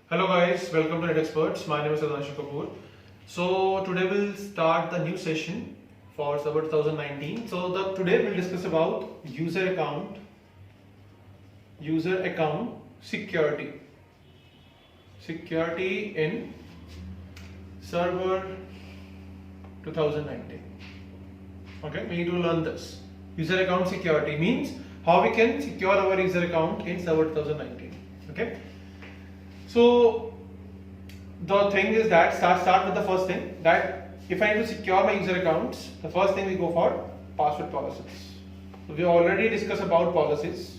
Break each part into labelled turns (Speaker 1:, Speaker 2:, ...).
Speaker 1: Hello guys, welcome to Net Experts. My name is Sudhanshu Kapoor. So today we'll start the new session for Server 2019. Today we'll discuss about user account security in Server 2019. Okay, we need to learn this. User account security means how we can secure our user account in Server 2019. Okay. So the thing is that start with the first thing, that if I need to secure my user accounts, the first thing we go for password policies. So we already discussed about policies,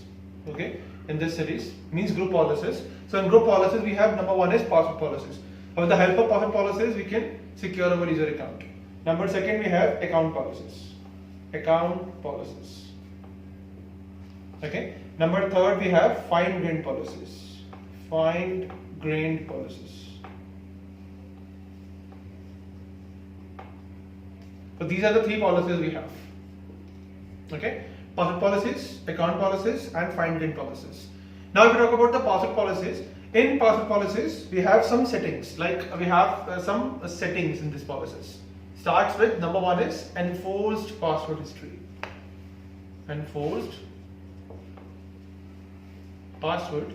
Speaker 1: okay, in this series, means group policies. So in group policies we have number one is password policies. With the help of password policies we can secure our user account. Number second we have account policies. Okay. Number third we have fine-grained policies. So these are the three policies we have. Okay, password policies, account policies, and fine-grained policies. Now, if we talk about the password policies, in password policies we have some settings. Like we have some settings in these policies. Starts with number one is enforced password history. Enforced password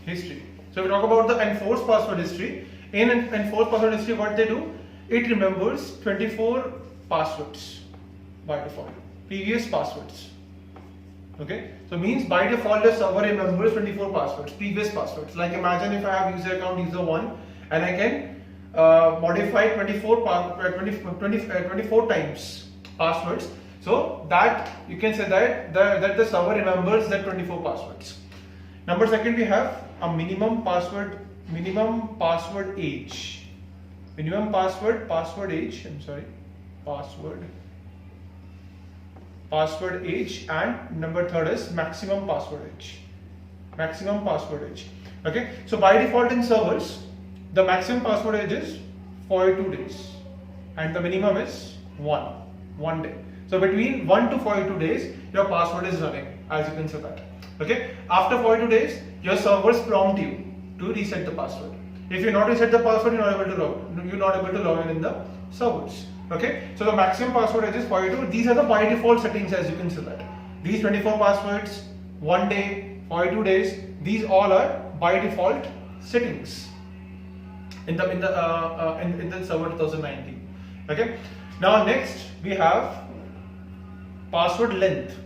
Speaker 1: history. So we talk about the enforced password history. In enforced password history, what they do? It remembers 24 passwords by default, previous passwords. Okay, so means by default the server remembers 24 passwords, previous passwords. Like imagine if I have user account user 1 and I can modify 24 times passwords. So that you can say that the server remembers that 24 passwords. Number second, we have a minimum password age. Password age, and number third is maximum password age. Okay, so by default in servers the maximum password age is 42 days and the minimum is one day. So between 1 to 42 days your password is running, as you can see that. Okay, after 42 days your servers prompt you to reset the password. If you not reset the password, you're not able to log in the servers. Okay, so the maximum password age is 42. These are the by default settings, as you can see that. These 24 passwords, 1 day, 42 days, these all are by default settings in the server 2019. Okay, now next we have password length.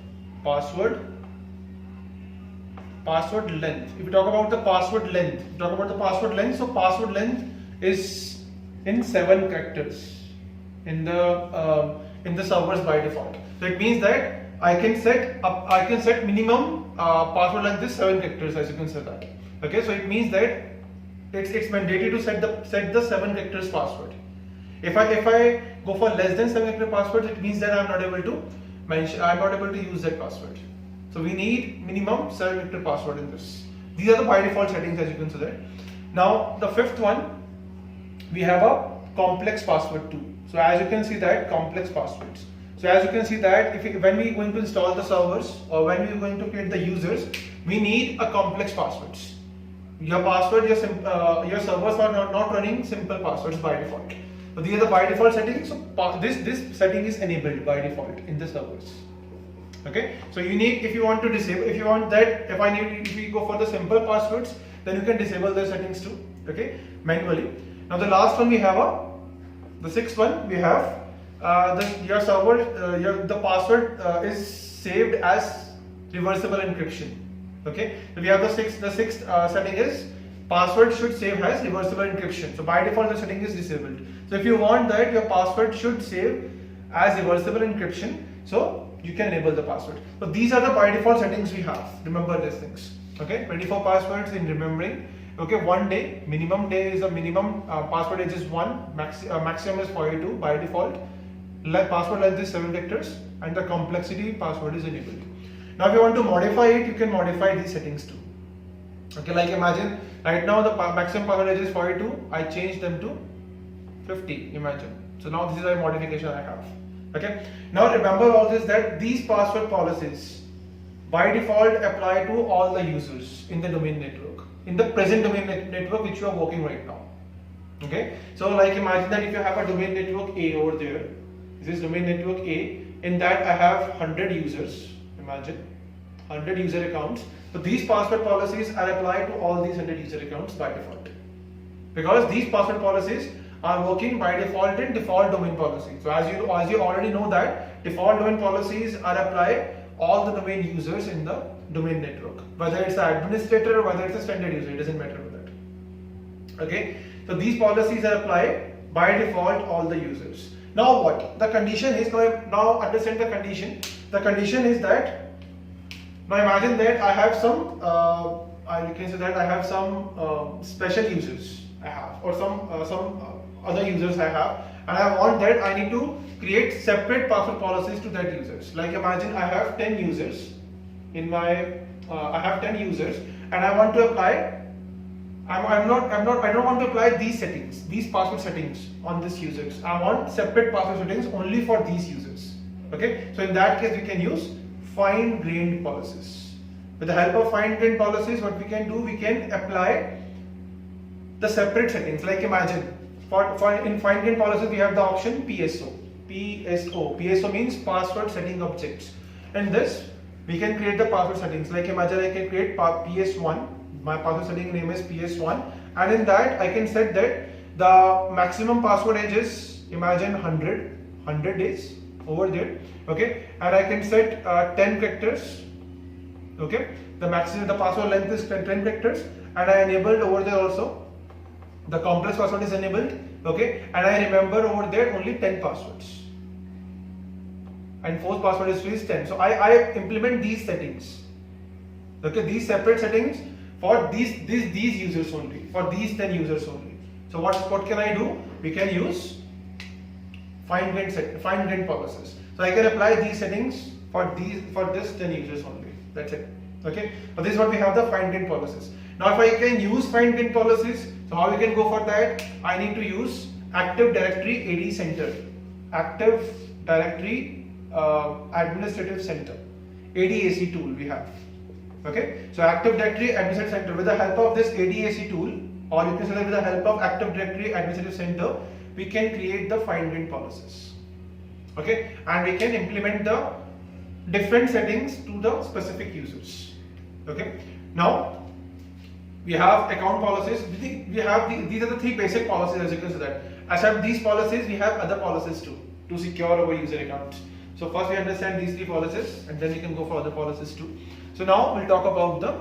Speaker 1: Password length. If we talk about the password length, so password length is in 7 characters in the servers by default. So it means that I can set minimum password length is 7 characters, as you can see that. Okay, so it means that it's mandatory to set the 7 characters password. If I go for less than 7 character passwords, it means that I'm not able to use that password. So we need minimum 7 character password in this. These are the by default settings, as you can see that. Now the fifth one, we have a complex password too. So as you can see that, complex passwords. So as you can see that when we are going to install the servers or when we are going to create the users, we need a complex passwords. Your servers are not running simple passwords by default. So these are the by default settings. So this setting is enabled by default in the servers. Okay, so if you want to disable, if we go for the simple passwords, then you can disable the settings too. Okay, manually. Now the last one we have the sixth one we have your server the password is saved as reversible encryption. Okay, so we have the sixth setting is password should save as reversible encryption. So by default the setting is disabled. So if you want that your password should save as reversible encryption, so you can enable the password. So these are the by default settings we have. Remember these things. Okay, 24 passwords in remembering. Okay, 1 day, minimum day is a minimum password age is 1, maximum is 42 by default. Password length is 7 characters and the complexity password is enabled. Now if you want to modify it, you can modify these settings too. Okay, like imagine right now the maximum password age is 42, I changed them to 50, imagine. So now this is a modification I have. Okay. Now remember all this, that these password policies by default apply to all the users in the domain network. in the present domain network which you are working right now. Okay, so like imagine that if you have a domain network A over there, this is domain network A, in that I have 100 users, imagine 100 user accounts. So these password policies are applied to all these 100 user accounts by default, because these password policies are working by default in default domain policy. So as you already know that default domain policies are applied all the domain users in the domain network, whether it's the administrator or whether it's a standard user, it doesn't matter with that. Okay, so these policies are applied by default all the users. Now what the condition is, now understand the condition. The condition is that, now imagine that I have some you can say that I have some special users I have, or some other users I have, and I want that I need to create separate password policies to that users. Like imagine I have 10 users in my I have 10 users, and I want to apply I don't want to apply these settings, these password settings on these users. I want separate password settings only for these users. Okay, so in that case we can use fine-grained policies. With the help of fine-grained policies, what we can do, we can apply the separate settings. Like imagine in fine-grained policies we have the option PSO. PSO means password setting objects. And this we can create the password settings. Like imagine I can create PS1. My password setting name is PS1, and in that I can set that the maximum password age is, imagine 100 days over there. Okay, and I can set 10 characters. Okay, the password length is 10 characters, and I enabled over there also the complex password is enabled. Okay, and I remember over there only 10 passwords, and force password is 10. So I implement these settings. Okay, these separate settings for these users only, for these 10 users only. So what can I do? We can use fine-grained policies. So I can apply these settings for this 10 users only. That's it. Okay. So this is what we have, the fine-grained policies. Now if I can use fine-grained policies, so how we can go for that? I need to use Active Directory AD Center, Active Directory Administrative Center, ADAC tool we have. Okay, so Active Directory Administrative Center, with the help of this ADAC tool, or you can say that with the help of Active Directory Administrative Center, we can create the fine-grained policies. Okay, and we can implement the different settings to the specific users. Okay, now we have account policies. These are the three basic policies, as you can see that. Except these policies, we have other policies too to secure our user accounts. So first we understand these three policies, and then we can go for other policies too. So now we'll talk about the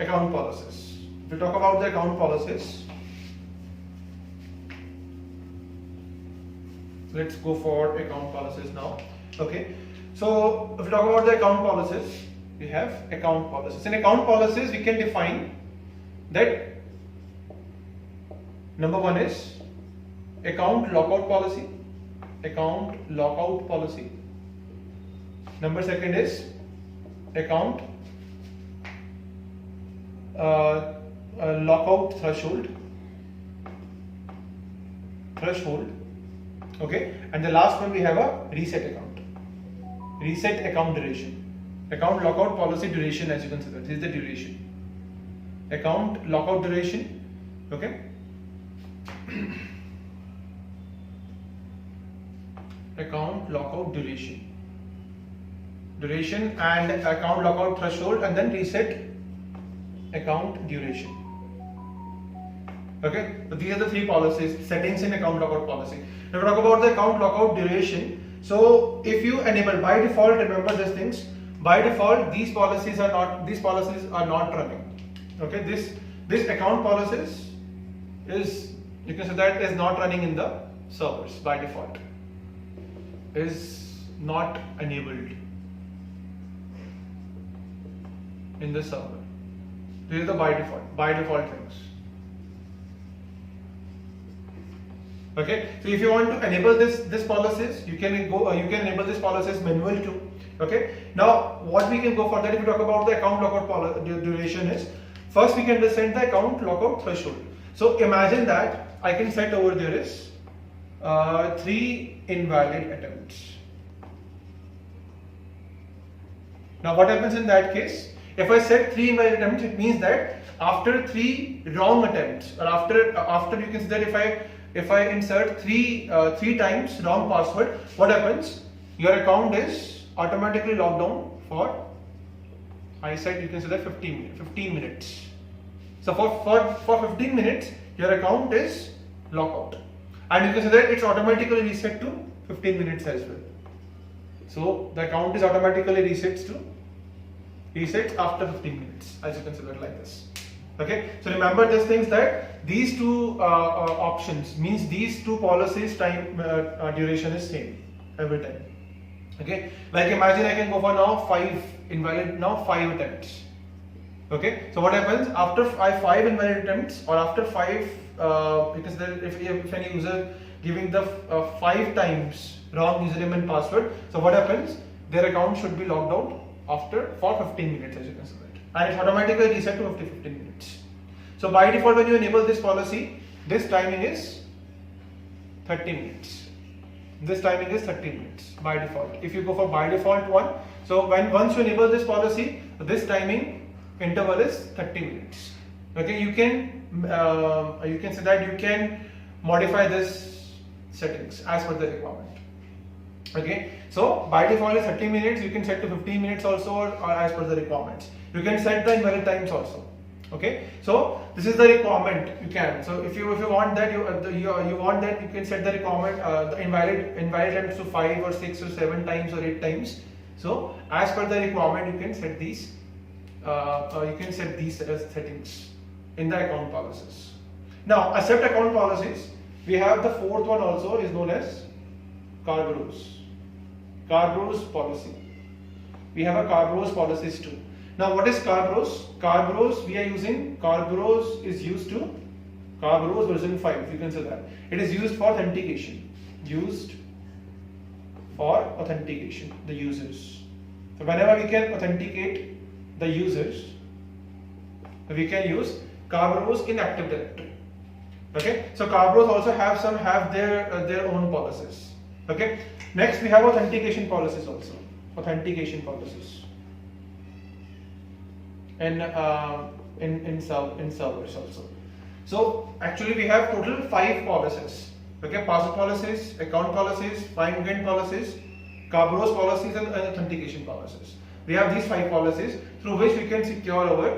Speaker 1: account policies. We'll talk about the account policies. Let's go for account policies now. Okay. So if we talk about the account policies, we have account policies. In account policies, we can define that number one is account lockout policy. Account lockout policy. Number second is account lockout threshold. Okay, and the last one we have a reset account duration. Account lockout policy duration, as you can see that this is the duration. Account lockout duration. Okay. Account lockout duration and account lockout threshold, and then reset account duration. Okay, so these are the three policies, settings in account lockout policy. Now we talk about the account lockout duration. So if you enable by default, remember these things. By default, these policies are not running. Okay, this account policies is, you can say that, is not running in the servers by default. Is not enabled in the server. These are the by default things. Okay, so if you want to enable this policies, you can enable this policies manual too. Okay, now what we can go for that, if we talk about the account lockout duration, is first we can understand the account lockout threshold. So imagine that I can set over there is 3 invalid attempts. Now what happens in that case? If I set 3 invalid attempts, it means that after 3 wrong attempts, or after you can see that if I insert three times wrong password, what happens? Your account is automatically locked down for, I said you can say that 15 minutes. So for 15 minutes, your account is locked out, and you can say that it's automatically reset to 15 minutes as well. So the account is automatically resets after 15 minutes, as you can see that like this. Okay, so remember these things, that these two options means these two policies time duration is same every time. Okay, like imagine I can go for now 5 attempts. Okay, so what happens after 5 invalid attempts, or after 5 because if any user giving the 5 times wrong username and password, so what happens? Their account should be logged out for 15 minutes, as you can see that, and it's automatically reset to 15 minutes. So by default, when you enable this policy, this timing is 30 minutes. This timing is 30 minutes by default. If you go for by default one, so once you enable this policy, this timing interval is 30 minutes. Okay, you can say that you can modify this settings as per the requirement. Okay, so by default is 30 minutes. You can set to 15 minutes also, or as per the requirements. You can set the invalid times also. Okay, so this is the requirement you can. So if you want that, you want that, you can set the requirement the invalid times to 5 or 6 or 7 times or 8 times. So as per the requirement, you can set these settings in the account policies. Now, accept account policies. We have the fourth one also, is known as Kerberos policy. We have a Kerberos policies too. Now, what is Kerberos? Kerberos, we are using Kerberos is used to Kerberos version 5. You can say that it is used for authentication. The users. So whenever we can authenticate the users, we can use Kerberos in Active Directory. Okay, so Kerberos also have their own policies. Okay, next we have authentication policies also. In servers also. So actually we have total 5 policies. Okay, password policies, account policies, find again policies, Kerberos policies, and authentication policies. We have these 5 policies through which we can secure our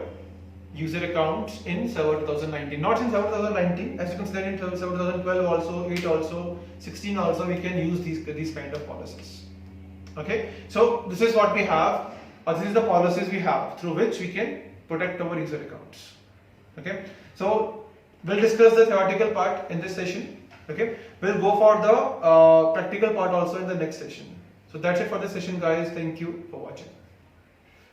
Speaker 1: user accounts in Server 2019. Not in Server 2019, as you can see that in Server 2012 also, 8 also, 16 also, we can use these kind of policies. Okay, so this is what we have, or this is the policies we have through which we can protect our user accounts. Okay, so we'll discuss the theoretical part in this session. Okay, we'll go for the practical part also in the next session. So that's it for this session, guys. Thank you for watching.